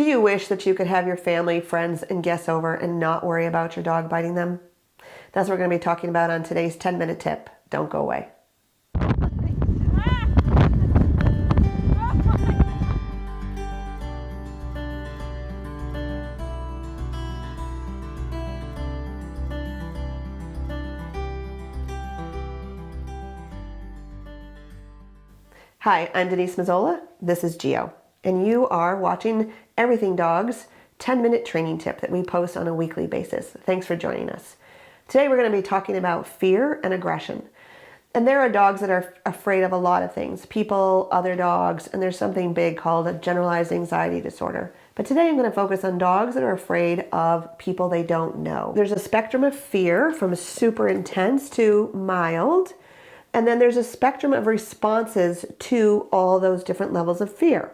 Do you wish that you could have your family, friends, and guests over and not worry about your dog biting them? That's what we're going to be talking about on today's 10-minute tip. Don't go away. Hi, I'm Denise Mazzola. This is Geo, and you are watching Everything Dogs 10-minute training tip that we post on a weekly basis. Thanks for joining us. Today we're going to be talking about fear and aggression. And there are dogs that are afraid of a lot of things, people, other dogs, and there's something big called a generalized anxiety disorder. But today I'm going to focus on dogs that are afraid of people they don't know. There's a spectrum of fear from super intense to mild. And then there's a spectrum of responses to all those different levels of fear.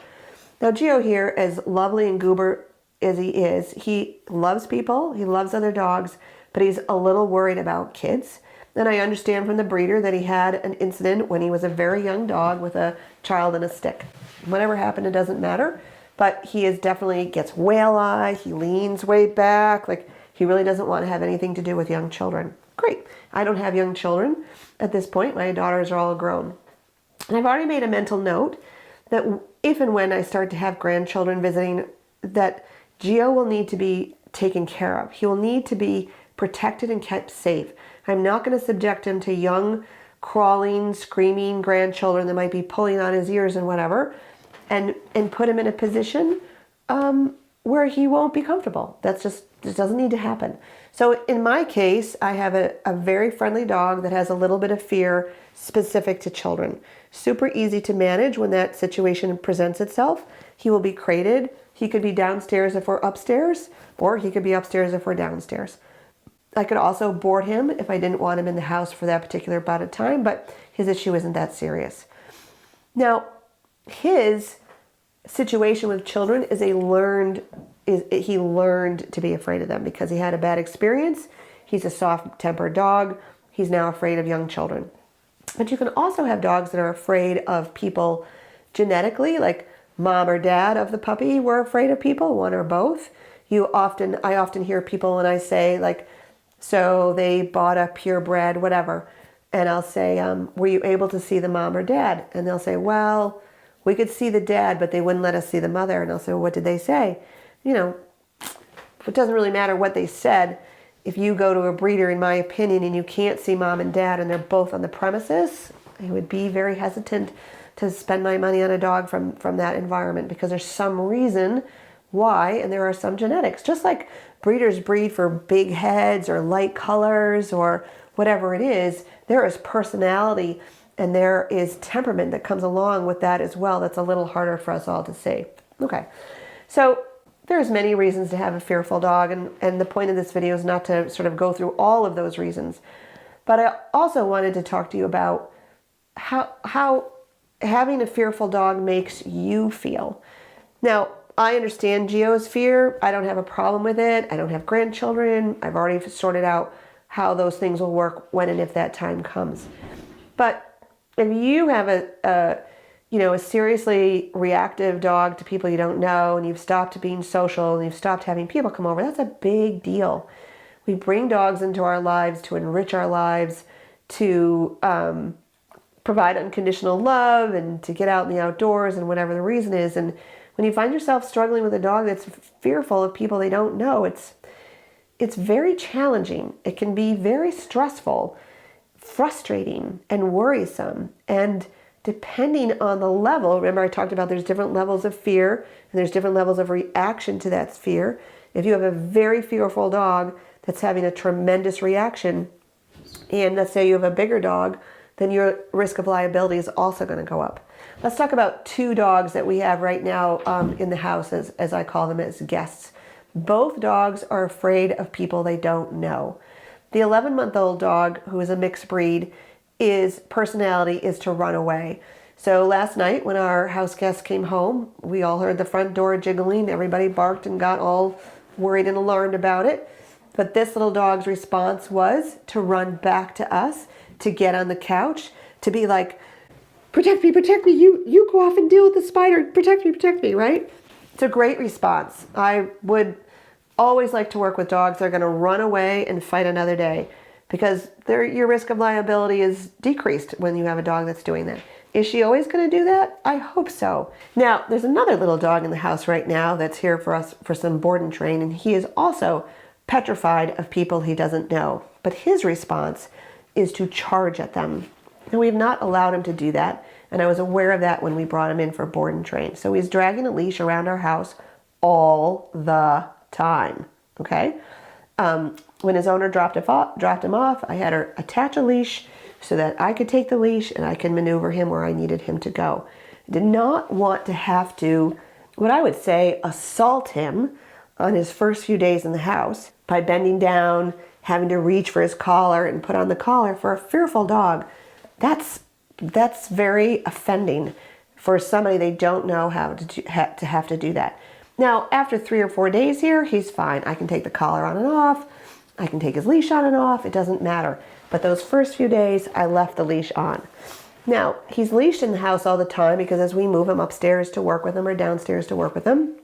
Now, Geo here, as lovely and goober as he loves people, he loves other dogs, but he's a little worried about kids. And I understand from the breeder that he had an incident when he was a very young dog with a child and a stick. Whatever happened, it doesn't matter, but he is definitely gets whale-eyed, he leans way back, like he really doesn't want to have anything to do with young children. Great. I don't have young children at this point. My daughters are all grown. And I've already made a mental note that if and when I start to have grandchildren visiting, that Geo will need to be taken care of. He will need to be protected and kept safe. I'm not going to subject him to young, crawling, screaming grandchildren that might be pulling on his ears and whatever, and put him in a position where he won't be comfortable. It doesn't need to happen. So in my case, I have a very friendly dog that has a little bit of fear specific to children. Super easy to manage when that situation presents itself. He will be crated. He could be downstairs if we're upstairs, or he could be upstairs if we're downstairs. I could also board him if I didn't want him in the house for that particular bout of time, but his issue isn't that serious. Now, his situation with children is he learned to be afraid of them because he had a bad experience. He's a soft-tempered dog. He's now afraid of young children. But you can also have dogs that are afraid of people genetically, like mom or dad of the puppy were afraid of people, one or both. I often hear people when I say, like, so they bought a purebred, whatever, and I'll say, were you able to see the mom or dad? And they'll say, well, we could see the dad, but they wouldn't let us see the mother. And I'll say, well, what did they say? You know, it doesn't really matter what they said. If you go to a breeder, in my opinion, and you can't see mom and dad and they're both on the premises, I would be very hesitant to spend my money on a dog from that environment because there's some reason why, and there are some genetics. Just like breeders breed for big heads or light colors or whatever it is, there is personality and there is temperament that comes along with that as well. That's a little harder for us all to see. Okay, so there's many reasons to have a fearful dog, and the point of this video is not to sort of go through all of those reasons. But I also wanted to talk to you about how having a fearful dog makes you feel. Now, I understand Geo's fear. I don't have a problem with it. I don't have grandchildren. I've already sorted out how those things will work when and if that time comes. But if you have a seriously reactive dog to people you don't know, and you've stopped being social, and you've stopped having people come over, that's a big deal. We bring dogs into our lives to enrich our lives, to provide unconditional love, and to get out in the outdoors, and whatever the reason is. And when you find yourself struggling with a dog that's fearful of people they don't know, it's very challenging. It can be very stressful, frustrating, and worrisome. And depending on the level, remember I talked about there's different levels of fear and there's different levels of reaction to that fear. If you have a very fearful dog that's having a tremendous reaction, and let's say you have a bigger dog, then your risk of liability is also going to go up. Let's talk about two dogs that we have right now in the house, as I call them, as guests. Both dogs are afraid of people they don't know. The 11-month-old dog, who is a mixed breed, his personality is to run away. So last night when our house guests came home, we all heard the front door jiggling. Everybody barked and got all worried and alarmed about it. But this little dog's response was to run back to us, to get on the couch, to be like, protect me, you go off and deal with the spider, protect me, right? It's a great response. I would always like to work with dogs that are going to run away and fight another day, because your risk of liability is decreased when you have a dog that's doing that. Is she always going to do that? I hope so. Now, there's another little dog in the house right now that's here for us for some board and train, and he is also petrified of people he doesn't know. But his response is to charge at them. And we have not allowed him to do that, and I was aware of that when we brought him in for board and train. So he's dragging a leash around our house all the time, okay? When his owner dropped him off, I had her attach a leash so that I could take the leash and I could maneuver him where I needed him to go. I did not want to have to, what I would say, assault him on his first few days in the house by bending down, having to reach for his collar and put on the collar. For a fearful dog, that's very offending for somebody they don't know how to have to do that. Now, after 3 or 4 days here, he's fine. I can take the collar on and off. I can take his leash on and off. It doesn't matter. But those first few days, I left the leash on. Now, he's leashed in the house all the time because as we move him upstairs to work with him or downstairs to work with him,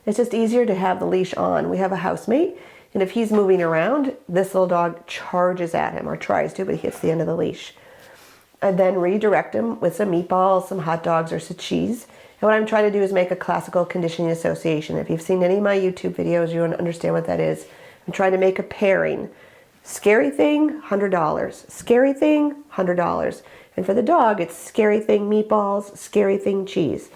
it's just easier to have the leash on. We have a housemate, and if he's moving around, this little dog charges at him, or tries to, but he hits the end of the leash. I then redirect him with some meatballs, some hot dogs, or some cheese. And what I'm trying to do is make a classical conditioning association. If you've seen any of my YouTube videos, you understand what that is. I'm trying to make a pairing. Scary thing, $100. Scary thing, $100. And for the dog, it's scary thing meatballs, scary thing cheese.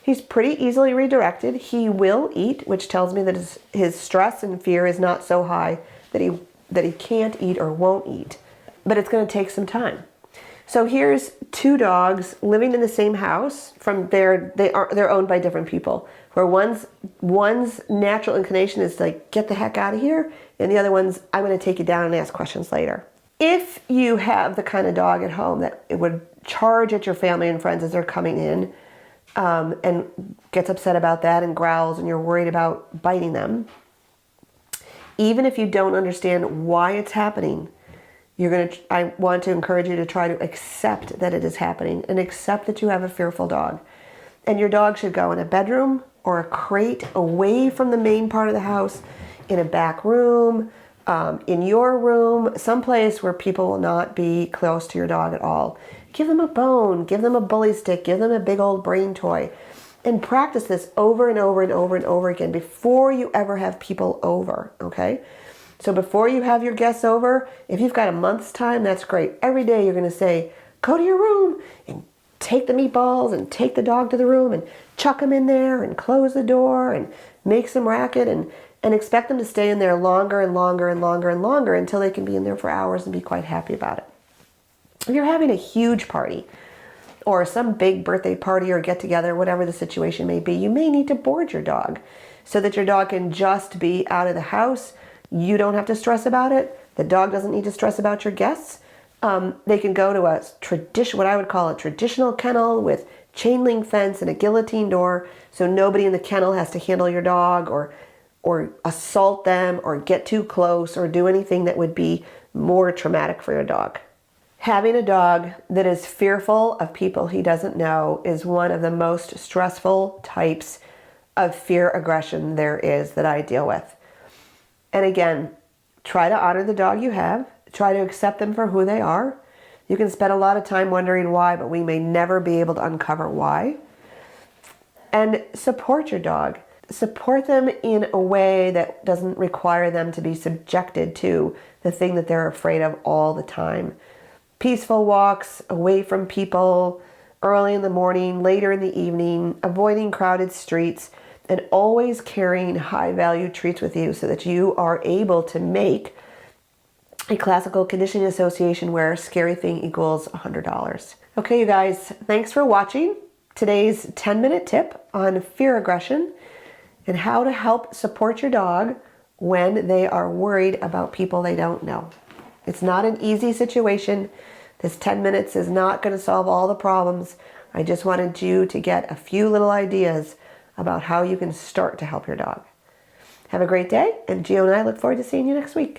He's pretty easily redirected. He will eat, which tells me that his stress and fear is not so high that he can't eat or won't eat. But it's going to take some time. So here's 2 dogs living in the same house. They're owned by different people. Where one's natural inclination is like, get the heck out of here, and the other one's, I'm going to take you down and ask questions later. If you have the kind of dog at home that it would charge at your family and friends as they're coming in, and gets upset about that and growls, and you're worried about biting them, even if you don't understand why it's happening, I want to encourage you to try to accept that it is happening and accept that you have a fearful dog. And your dog should go in a bedroom or a crate away from the main part of the house, in a back room, in your room, someplace where people will not be close to your dog at all. Give them a bone, give them a bully stick, give them a big old brain toy, and practice this over and over and over and over again before you ever have people over, okay? So before you have your guests over, if you've got a month's time, that's great. Every day you're going to say, go to your room and take the meatballs and take the dog to the room and chuck them in there and close the door and make some racket and expect them to stay in there longer and longer and longer and longer until they can be in there for hours and be quite happy about it. If you're having a huge party or some big birthday party or get together, whatever the situation may be, you may need to board your dog so that your dog can just be out of the house. You don't have to stress about it. The dog doesn't need to stress about your guests. They can go to what I would call a traditional kennel with chain link fence and a guillotine door, so nobody in the kennel has to handle your dog or assault them or get too close or do anything that would be more traumatic for your dog. Having a dog that is fearful of people he doesn't know is one of the most stressful types of fear aggression there is that I deal with. And again, try to honor the dog you have. Try to accept them for who they are. You can spend a lot of time wondering why, but we may never be able to uncover why. And support your dog. Support them in a way that doesn't require them to be subjected to the thing that they're afraid of all the time. Peaceful walks away from people, early in the morning, later in the evening, avoiding crowded streets, and always carrying high-value treats with you so that you are able to make a classical conditioning association where scary thing equals $100. Okay, you guys, thanks for watching today's 10-minute tip on fear aggression and how to help support your dog when they are worried about people they don't know. It's not an easy situation. This 10 minutes is not going to solve all the problems. I just wanted you to get a few little ideas about how you can start to help your dog. Have a great day, and Gio and I look forward to seeing you next week.